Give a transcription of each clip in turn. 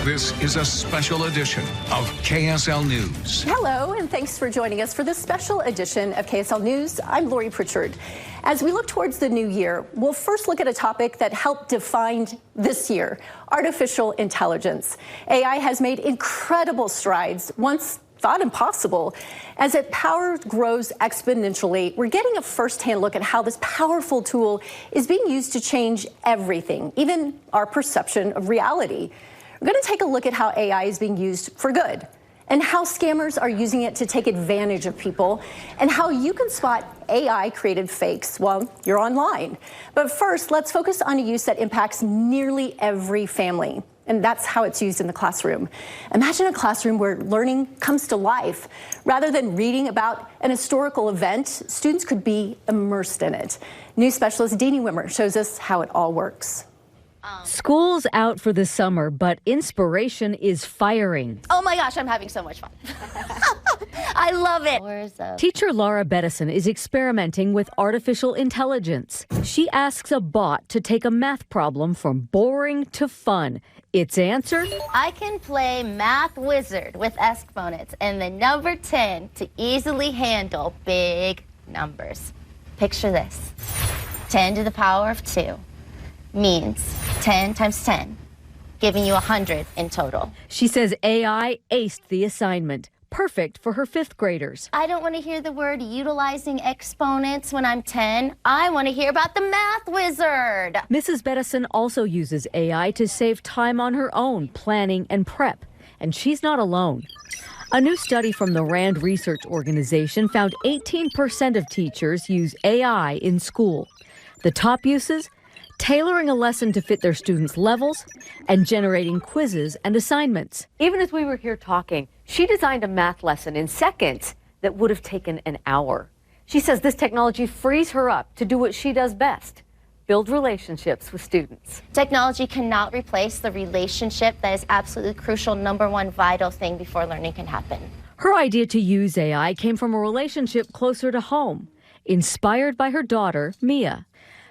This is a special edition of KSL News. Hello, and thanks for joining us for this special edition of KSL News. I'm Lori Pritchard. As we look towards the new year, we'll first look at a topic that helped define this year, artificial intelligence. AI has made incredible strides, once thought impossible. As its power grows exponentially, we're getting a first-hand look at how this powerful tool is being used to change everything, even our perception of reality. We're going to take a look at how AI is being used for good, and how scammers are using it to take advantage of people, and how you can spot AI-created fakes while you're online. But first, let's focus on a use that impacts nearly every family, and that's how it's used in the classroom. Imagine a classroom where learning comes to life. Rather than reading about an historical event, students could be immersed in it. News specialist Deanie Wimmer shows us how it all works. School's out for the summer, but inspiration is firing. Oh my gosh, I'm having so much fun. I love it. Teacher Laura Bettison is experimenting with artificial intelligence. She asks a bot to take a math problem from boring to fun. Its answer? I can play Math Wizard with exponents and the number 10 to easily handle big numbers. Picture this. 10 to the power of 2 means 10 times 10, giving you 100 in total. She says AI aced the assignment. Perfect for her fifth graders. I don't want to hear the word utilizing exponents when I'm 10. I want to hear about the Math Wizard. Mrs. Bettison also uses AI to save time on her own planning and prep. And she's not alone. A new study from the RAND Research Organization found 18% of teachers use AI in school. The top uses? Tailoring a lesson to fit their students' levels, and generating quizzes and assignments. Even as we were here talking, she designed a math lesson in seconds that would have taken an hour. She says this technology frees her up to do what she does best, build relationships with students. Technology cannot replace the relationship that is absolutely crucial, number one vital thing before learning can happen. Her idea to use AI came from a relationship closer to home, inspired by her daughter, Mia.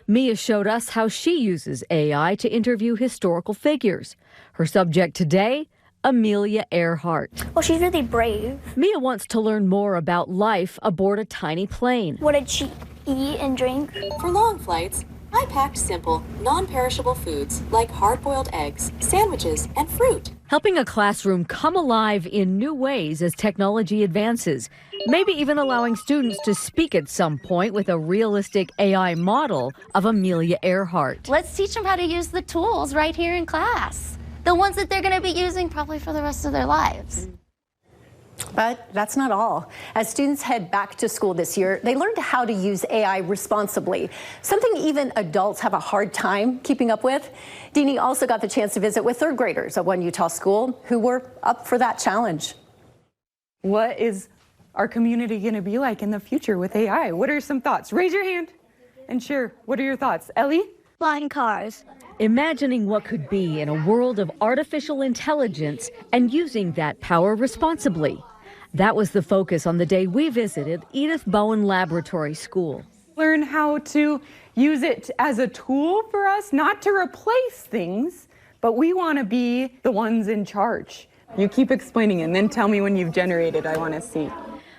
Mia showed us how she uses AI to interview historical figures. Her subject today, Amelia Earhart. Well, she's really brave. Mia wants to learn more about life aboard a tiny plane. What did she eat and drink? For long flights, I packed simple, non-perishable foods like hard-boiled eggs, sandwiches, and fruit. Helping a classroom come alive in new ways as technology advances. Maybe even allowing students to speak at some point with a realistic AI model of Amelia Earhart. Let's teach them how to use the tools right here in class. The ones that they're going to be using probably for the rest of their lives. But that's not all. As students head back to school this year, they learned how to use AI responsibly, something even adults have a hard time keeping up with. Deanie also got the chance to visit with third graders at one Utah school who were up for that challenge. What is our community going to be like in the future with AI? What are some thoughts? Raise your hand and share. What are your thoughts? Ellie? Flying cars. Imagining what could be in a world of artificial intelligence and using that power responsibly. That was the focus on the day we visited Edith Bowen Laboratory School. Learn how to use it as a tool for us, not to replace things, but we want to be the ones in charge. You keep explaining and then tell me when you've generated. I want to see.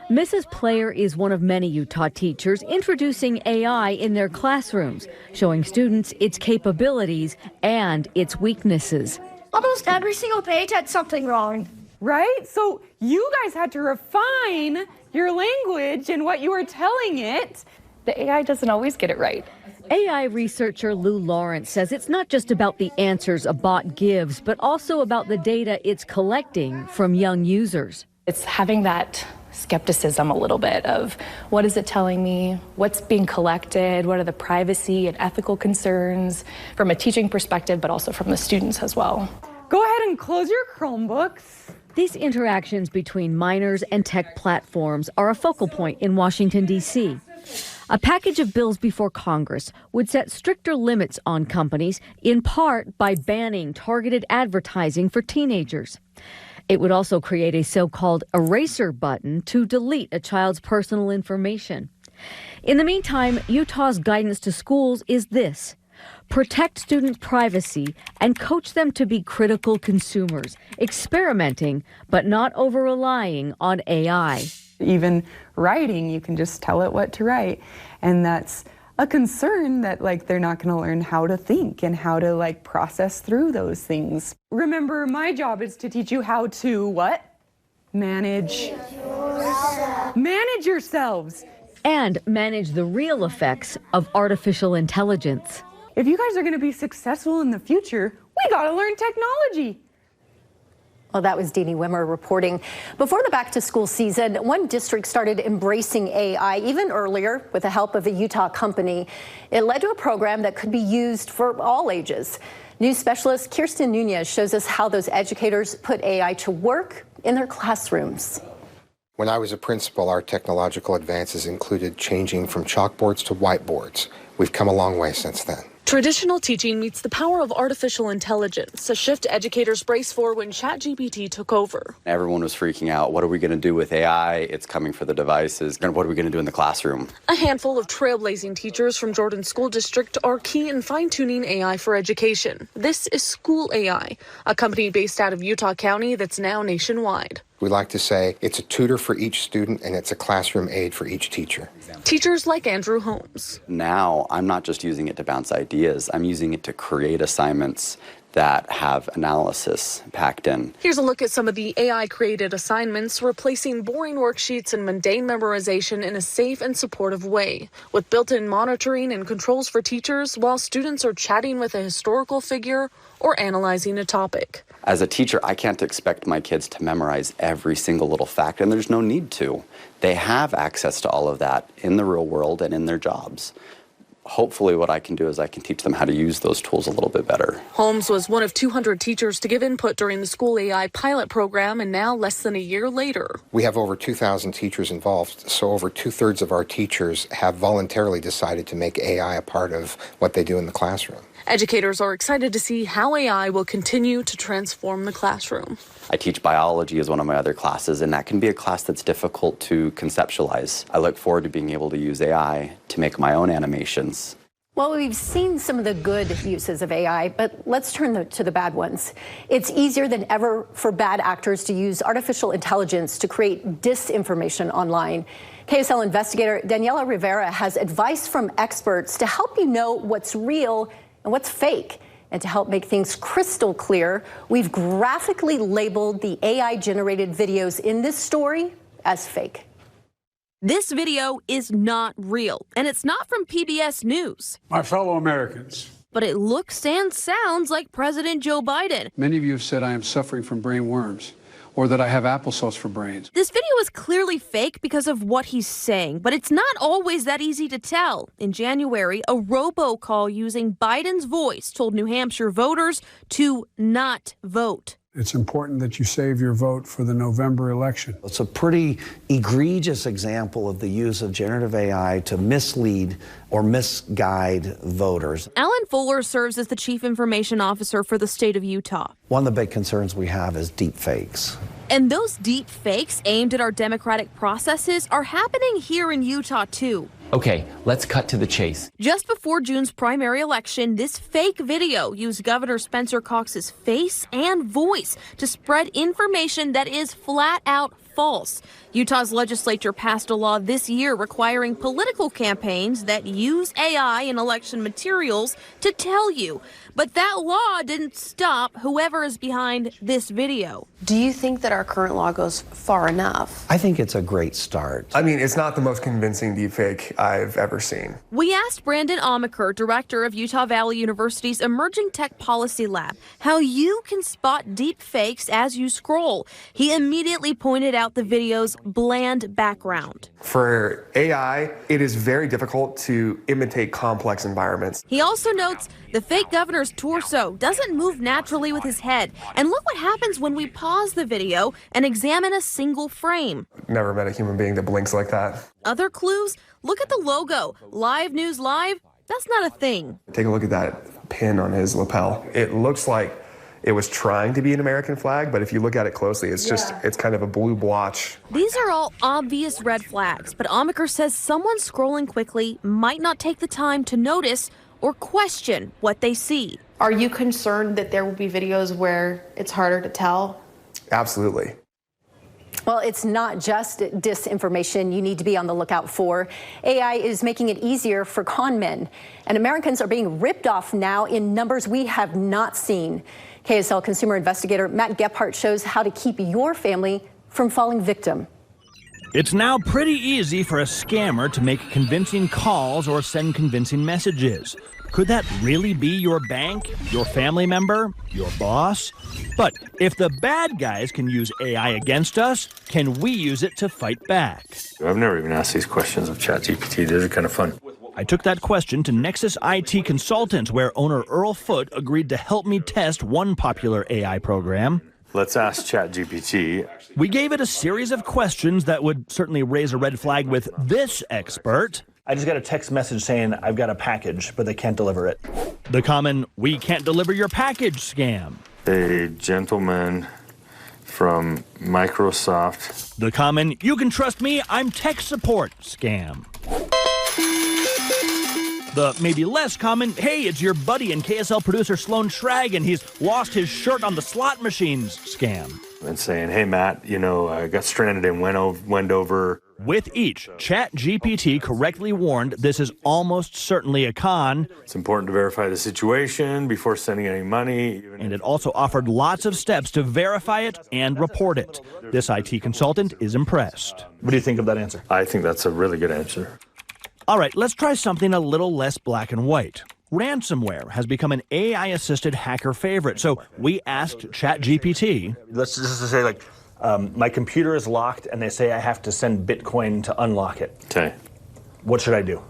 Mrs. Player is one of many Utah teachers introducing AI in their classrooms, showing students its capabilities and its weaknesses. Almost every single page had something wrong. Right? So you guys had to refine your language and what you were telling it. The AI doesn't always get it right. AI researcher Lou Lawrence says it's not just about the answers a bot gives, but also about the data it's collecting from young users. It's having that skepticism a little bit of what is it telling me, what's being collected, what are the privacy and ethical concerns from a teaching perspective, but also from the students as well. Go ahead and close your Chromebooks. These interactions between minors and tech platforms are a focal point in Washington, D.C. A package of bills before Congress would set stricter limits on companies, in part by banning targeted advertising for teenagers. It would also create a so-called eraser button to delete a child's personal information. In the meantime, Utah's guidance to schools is this: protect student privacy, and coach them to be critical consumers, experimenting but not over-relying on AI. Even writing, you can just tell it what to write. And that's a concern that they're not going to learn how to think and how to process through those things. Remember, my job is to teach you how to what? Manage yourselves. And manage the real effects of artificial intelligence. If you guys are going to be successful in the future, we got to learn technology. Well, that was Deanie Wimmer reporting. Before the back-to-school season, one district started embracing AI even earlier with the help of a Utah company. It led to a program that could be used for all ages. News specialist Kirsten Nunez shows us how those educators put AI to work in their classrooms. When I was a principal, our technological advances included changing from chalkboards to whiteboards. We've come a long way since then. Traditional teaching meets the power of artificial intelligence, a shift educators braced for when ChatGPT took over. Everyone was freaking out. What are we going to do with AI? It's coming for the devices. And what are we going to do in the classroom? A handful of trailblazing teachers from Jordan School District are key in fine-tuning AI for education. This is School AI, a company based out of Utah County that's now nationwide. We like to say it's a tutor for each student and it's a classroom aid for each teacher. Teachers like Andrew Holmes. Now, I'm not just using it to bounce ideas. I'm using it to create assignments that have analysis packed in. Here's a look at some of the AI-created assignments, replacing boring worksheets and mundane memorization in a safe and supportive way, with built-in monitoring and controls for teachers while students are chatting with a historical figure or analyzing a topic. As a teacher, I can't expect my kids to memorize every single little fact, and there's no need to. They have access to all of that in the real world and in their jobs. Hopefully what I can do is I can teach them how to use those tools a little bit better. Holmes was one of 200 teachers to give input during the School AI pilot program, and now less than a year later. We have over 2,000 teachers involved, so over 2/3 of our teachers have voluntarily decided to make AI a part of what they do in the classroom. Educators are excited to see how AI will continue to transform the classroom. I teach biology as one of my other classes, and that can be a class that's difficult to conceptualize. I look forward to being able to use AI to make my own animations. Well, we've seen some of the good uses of AI, but let's turn to the bad ones. It's easier than ever for bad actors to use artificial intelligence to create disinformation online. KSL investigator Daniela Rivera has advice from experts to help you know what's real and what's fake. And to help make things crystal clear, we've graphically labeled the AI-generated videos in this story as fake. This video is not real, and it's not from PBS News. My fellow Americans. But it looks and sounds like President Joe Biden. Many of you have said I am suffering from brain worms, or that I have applesauce for brains. This video is clearly fake because of what he's saying, but it's not always that easy to tell. In January, a robocall using Biden's voice told New Hampshire voters to not vote. It's important that you save your vote for the November election. It's a pretty egregious example of the use of generative AI to mislead or misguide voters. Alan Fuller serves as the Chief Information Officer for the state of Utah. One of the big concerns we have is deep fakes. And those deep fakes aimed at our democratic processes are happening here in Utah, too. Okay, let's cut to the chase. Just before June's primary election, this fake video used Governor Spencer Cox's face and voice to spread information that is flat out false. Utah's legislature passed a law this year requiring political campaigns that use AI in election materials to tell you. But that law didn't stop whoever is behind this video. Do you think that our current law goes far enough? I think it's a great start. I mean, it's not the most convincing deepfake I've ever seen. We asked Brandon Amaker, director of Utah Valley University's Emerging Tech Policy Lab, how you can spot deep fakes as you scroll. He immediately pointed out the video's bland background. For AI, it is very difficult to imitate complex environments. He also notes the fake governor's torso doesn't move naturally with his head. And look what happens when we pause the video and examine a single frame. Never met a human being that blinks like that. Other clues? Look at the logo. Live News Live? That's not a thing. Take a look at that pin on his lapel. It looks like it was trying to be an American flag, but if you look at it closely, it's just, it's kind of a blue blotch. These are all obvious red flags, but Amaker says someone scrolling quickly might not take the time to notice or question what they see. Are you concerned that there will be videos where it's harder to tell? Absolutely. Well, it's not just disinformation you need to be on the lookout for. AI is making it easier for con men, and Americans are being ripped off now in numbers we have not seen. KSL consumer investigator Matt Gephardt shows how to keep your family from falling victim. It's now pretty easy for a scammer to make convincing calls or send convincing messages. Could that really be your bank, your family member, your boss? But if the bad guys can use AI against us, can we use it to fight back? I've never even asked these questions of ChatGPT. These are kind of fun. I took that question to Nexus IT Consultants, where owner Earl Foote agreed to help me test one popular AI program. Let's ask ChatGPT. We gave it a series of questions that would certainly raise a red flag with this expert. I just got a text message saying I've got a package, but they can't deliver it. The common, we can't deliver your package scam. A gentleman from Microsoft. The common, you can trust me, I'm tech support scam. The maybe less common, hey, it's your buddy and KSL producer Sloan Schrag and he's lost his shirt on the slot machines scam. And saying, hey, Matt, you know, I got stranded in Wendover. With each, ChatGPT correctly warned this is almost certainly a con. It's important to verify the situation before sending any money. And it also offered lots of steps to verify it and report it. This IT consultant is impressed. What do you think of that answer? I think that's a really good answer. All right, let's try something a little less black and white. Ransomware has become an AI-assisted hacker favorite, so we asked ChatGPT. Let's just say, like, my computer is locked, and they say I have to send Bitcoin to unlock it. Okay. What should I do?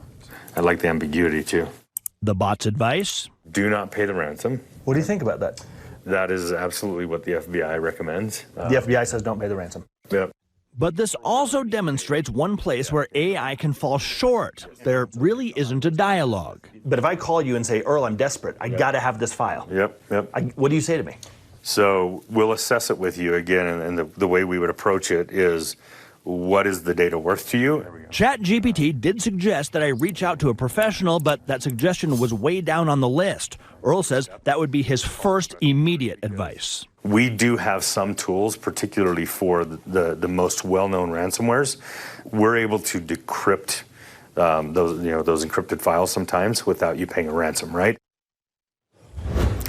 I like the ambiguity, too. The bot's advice? Do not pay the ransom. What do you think about that? That is absolutely what the FBI recommends. The FBI says don't pay the ransom. Yep. But this also demonstrates one place where AI can fall short. There really isn't a dialogue. But if I call you and say, Earl, I'm desperate, I got to have this file. Yep. What do you say to me? So we'll assess it with you again, and the way we would approach it is, what is the data worth to you? ChatGPT did suggest that I reach out to a professional, but that suggestion was way down on the list. Earl says that would be his first immediate advice. We do have some tools, particularly for the most well-known ransomwares. We're able to decrypt those encrypted files sometimes without you paying a ransom, right?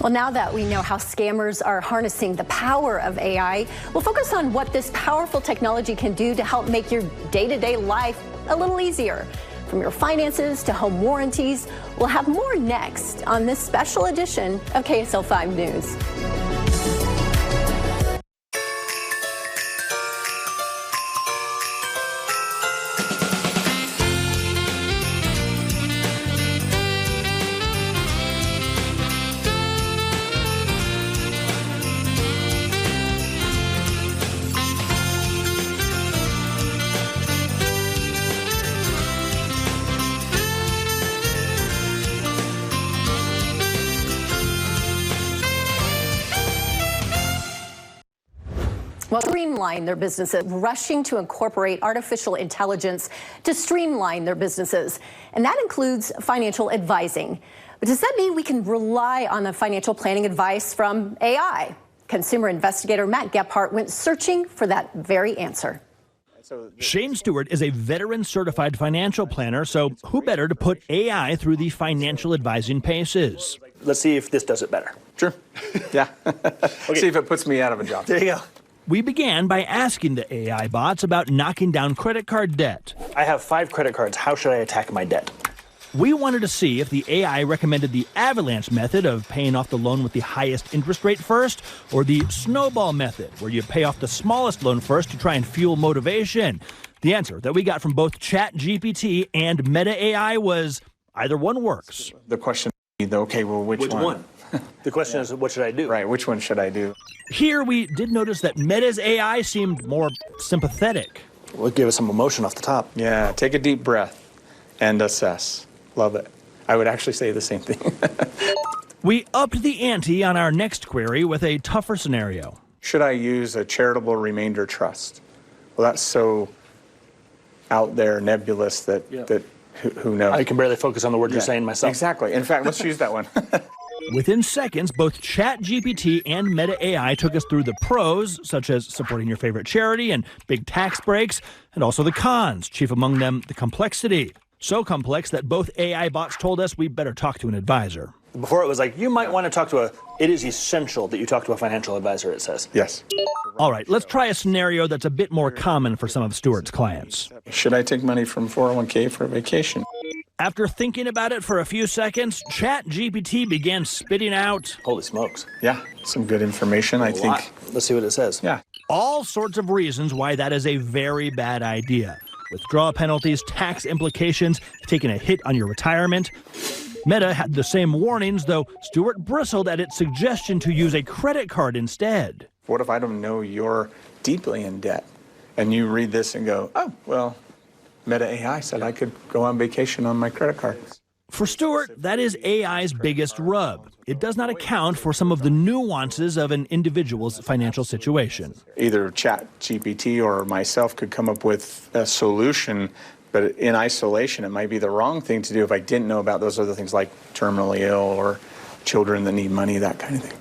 Well, now that we know how scammers are harnessing the power of AI, we'll focus on what this powerful technology can do to help make your day-to-day life a little easier. From your finances to home warranties, we'll have more next on this special edition of KSL 5 News. Well, streamline their businesses, rushing to incorporate artificial intelligence to streamline their businesses. And that includes financial advising. But does that mean we can rely on the financial planning advice from AI? Consumer investigator Matt Gephardt went searching for that very answer. Shane Stewart is a veteran certified financial planner, so who better to put AI through the financial advising paces? Let's see if this does it better. Sure. Yeah. Okay. See if it puts me out of a job. There you go. We began by asking the AI bots about knocking down credit card debt. I have 5 credit cards. How should I attack my debt? We wanted to see if the AI recommended the avalanche method of paying off the loan with the highest interest rate first, or the snowball method, where you pay off the smallest loan first to try and fuel motivation. The answer that we got from both ChatGPT and Meta AI was either one works. The question is, okay, well, which one? The question is, what should I do? Right, which one should I do? Here we did notice that Meta's AI seemed more sympathetic. Well, give us some emotion off the top. Yeah, take a deep breath and assess. Love it. I would actually say the same thing. We upped the ante on our next query with a tougher scenario. Should I use a charitable remainder trust? Well, that's so out there, nebulous, that Who knows? I can barely focus on the words you're saying myself. Exactly. In fact, let's use that one. Within seconds, both ChatGPT and Meta AI took us through the pros, such as supporting your favorite charity and big tax breaks, and also the cons, chief among them the complexity. So complex that both AI bots told us we better talk to an advisor. Before it was like, you might want to talk to it is essential that you talk to a financial advisor, it says. Yes. All right, let's try a scenario that's a bit more common for some of Stuart's clients. Should I take money from 401k for a vacation? After thinking about it for a few seconds, ChatGPT began spitting out... Holy smokes. Yeah, some good information, I think. Let's see what it says. Yeah. All sorts of reasons why that is a very bad idea. Withdrawal penalties, tax implications, taking a hit on your retirement. Meta had the same warnings, though Stuart bristled at its suggestion to use a credit card instead. What if I don't know you're deeply in debt and you read this and go, oh, well, Meta AI said I could go on vacation on my credit card. For Stuart, that is AI's biggest rub. It does not account for some of the nuances of an individual's financial situation. Either ChatGPT or myself could come up with a solution, but in isolation, it might be the wrong thing to do if I didn't know about those other things like terminally ill or children that need money, that kind of thing.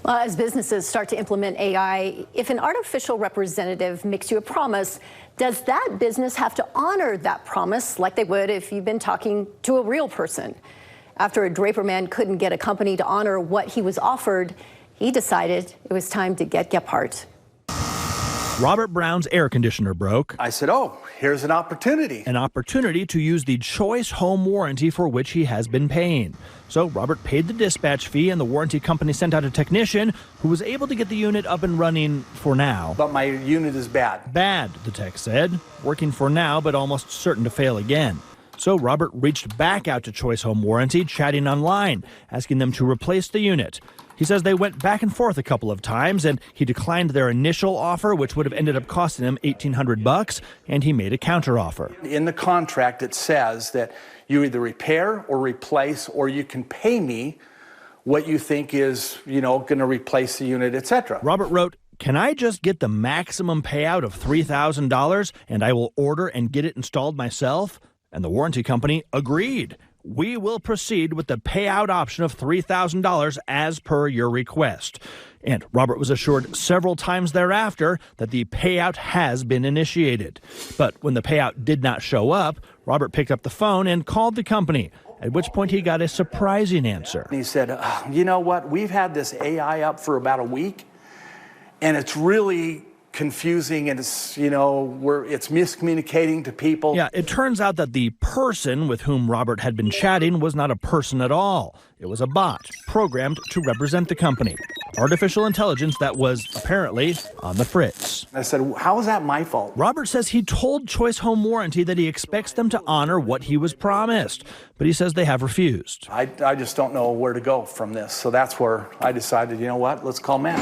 Well, as businesses start to implement AI, if an artificial representative makes you a promise, does that business have to honor that promise like they would if you've been talking to a real person? After a Draper man couldn't get a company to honor what he was offered, he decided it was time to get Gephardt. Robert Brown's air conditioner broke. I said, oh, here's an opportunity. An opportunity to use the Choice Home warranty for which he has been paying. So Robert paid the dispatch fee, and the warranty company sent out a technician who was able to get the unit up and running for now. But my unit is bad. Bad, the tech said. Working for now, but almost certain to fail again. So Robert reached back out to Choice Home Warranty, chatting online, asking them to replace the unit. He says they went back and forth a couple of times, and he declined their initial offer, which would have ended up costing him $1,800, and he made a counteroffer. In the contract, it says that you either repair or replace, or you can pay me what you think is, going to replace the unit, etc. Robert wrote, "Can I just get the maximum payout of $3,000 and I will order and get it installed myself?" And the warranty company agreed. "We will proceed with the payout option of $3,000 as per your request." And Robert was assured several times thereafter that the payout has been initiated. But when the payout did not show up, Robert picked up the phone and called the company, at which point he got a surprising answer. He said, you know what, we've had this AI up for about a week, and it's really confusing, and it's miscommunicating to people. Yeah, it turns out that the person with whom Robert had been chatting was not a person at all. It was a bot programmed to represent the company. Artificial intelligence that was apparently on the fritz. I said, how is that my fault? Robert says he told Choice Home Warranty that he expects them to honor what he was promised, but he says they have refused. I just don't know where to go from this, so that's where I decided, you know what, let's call Matt.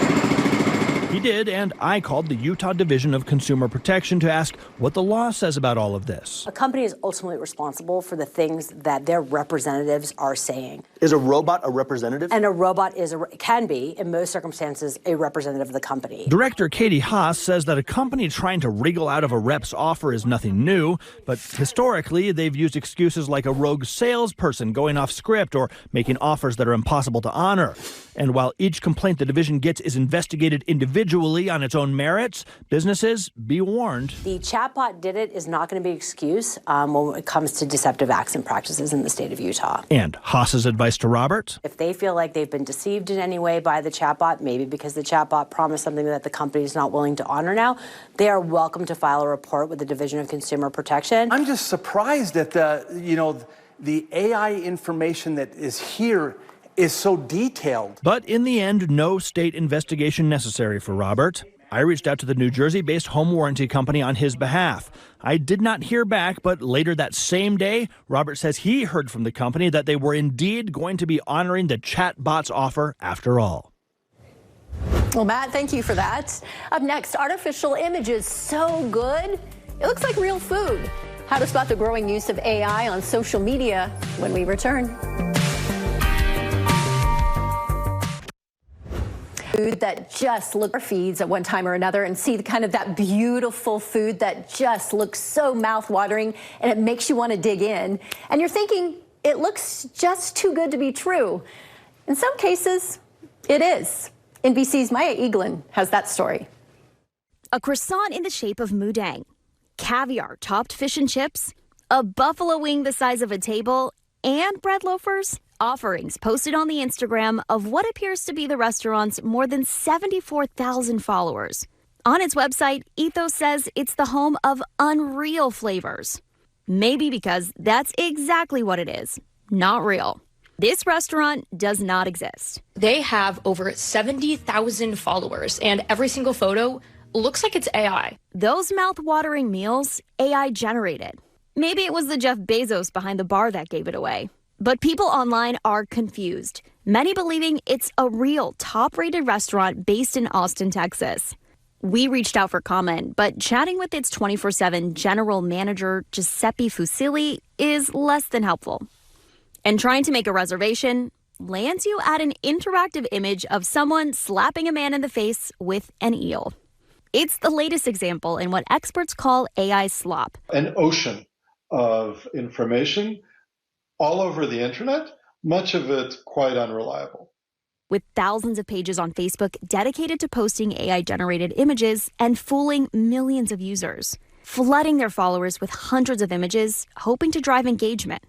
He did, and I called the Utah Division of Consumer Protection to ask what the law says about all of this. A company is ultimately responsible for the things that their representatives are saying. Is a robot a representative? And a robot can be, in most circumstances, a representative of the company. Director Katie Haas says that a company trying to wriggle out of a rep's offer is nothing new, but historically they've used excuses like a rogue salesperson going off script or making offers that are impossible to honor. And while each complaint the division gets is investigated individually on its own merits, businesses, be warned. The chatbot did it is not going to be an excuse when it comes to deceptive acts and practices in the state of Utah. And Haas's advice to Robert? If they feel like they've been deceived in any way by the chatbot, maybe because the chatbot promised something that the company is not willing to honor now, they are welcome to file a report with the Division of Consumer Protection. I'm just surprised at the AI information that is here is so detailed. But in the end, no state investigation necessary for Robert. I reached out to the New Jersey-based home warranty company on his behalf. I did not hear back, but later that same day, Robert says he heard from the company that they were indeed going to be honoring the chatbot's offer after all. Well, Matt, thank you for that. Up next, artificial images so good, it looks like real food. How to spot the growing use of AI on social media when we return. food that just look our feeds at one time or another and see kind of that beautiful food that just looks so mouth-watering and it makes you want to dig in. And you're thinking, it looks just too good to be true. In some cases, it is. NBC's Maya Eaglin has that story. A croissant in the shape of moudang, caviar-topped fish and chips, a buffalo wing the size of a table, and bread loafers. Offerings posted on the Instagram of what appears to be the restaurant's more than 74,000 followers. On its website, Ethos says it's the home of unreal flavors. Maybe because that's exactly what it is, not real. This restaurant does not exist. They have over 70,000 followers, and every single photo looks like it's AI. Those mouth-watering meals, AI generated. Maybe it was the Jeff Bezos behind the bar that gave it away. But people online are confused, many believing it's a real top-rated restaurant based in Austin, Texas. We reached out for comment, but chatting with its 24/7 general manager, Giuseppe Fusilli, is less than helpful. And trying to make a reservation lands you at an interactive image of someone slapping a man in the face with an eel. It's the latest example in what experts call AI slop. An ocean of information all over the internet, much of it quite unreliable. With thousands of pages on Facebook dedicated to posting AI-generated images and fooling millions of users, flooding their followers with hundreds of images, hoping to drive engagement.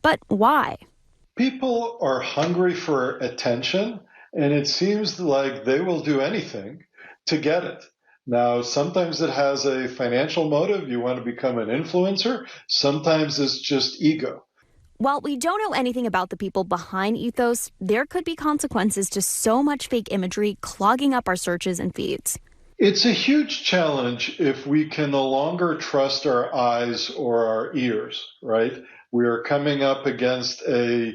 But why? People are hungry for attention, and it seems like they will do anything to get it. Now, sometimes it has a financial motive. You want to become an influencer. Sometimes it's just ego. While we don't know anything about the people behind Ethos, there could be consequences to so much fake imagery clogging up our searches and feeds. It's a huge challenge if we can no longer trust our eyes or our ears, right? We are coming up against a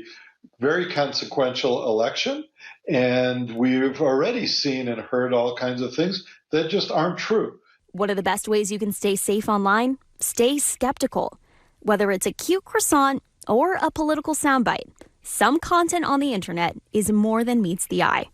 very consequential election, and we've already seen and heard all kinds of things that just aren't true. One of the best ways you can stay safe online? Stay skeptical. Whether it's a cute croissant or a political soundbite, some content on the internet is more than meets the eye.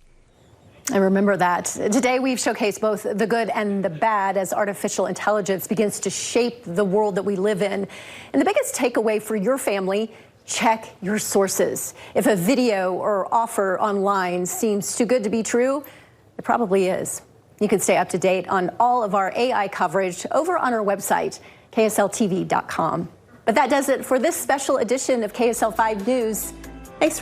I remember that. Today we've showcased both the good and the bad as artificial intelligence begins to shape the world that we live in. And the biggest takeaway for your family, check your sources. If a video or offer online seems too good to be true, it probably is. You can stay up to date on all of our AI coverage over on our website, KSLTV.com. But that does it for this special edition of KSL 5 News.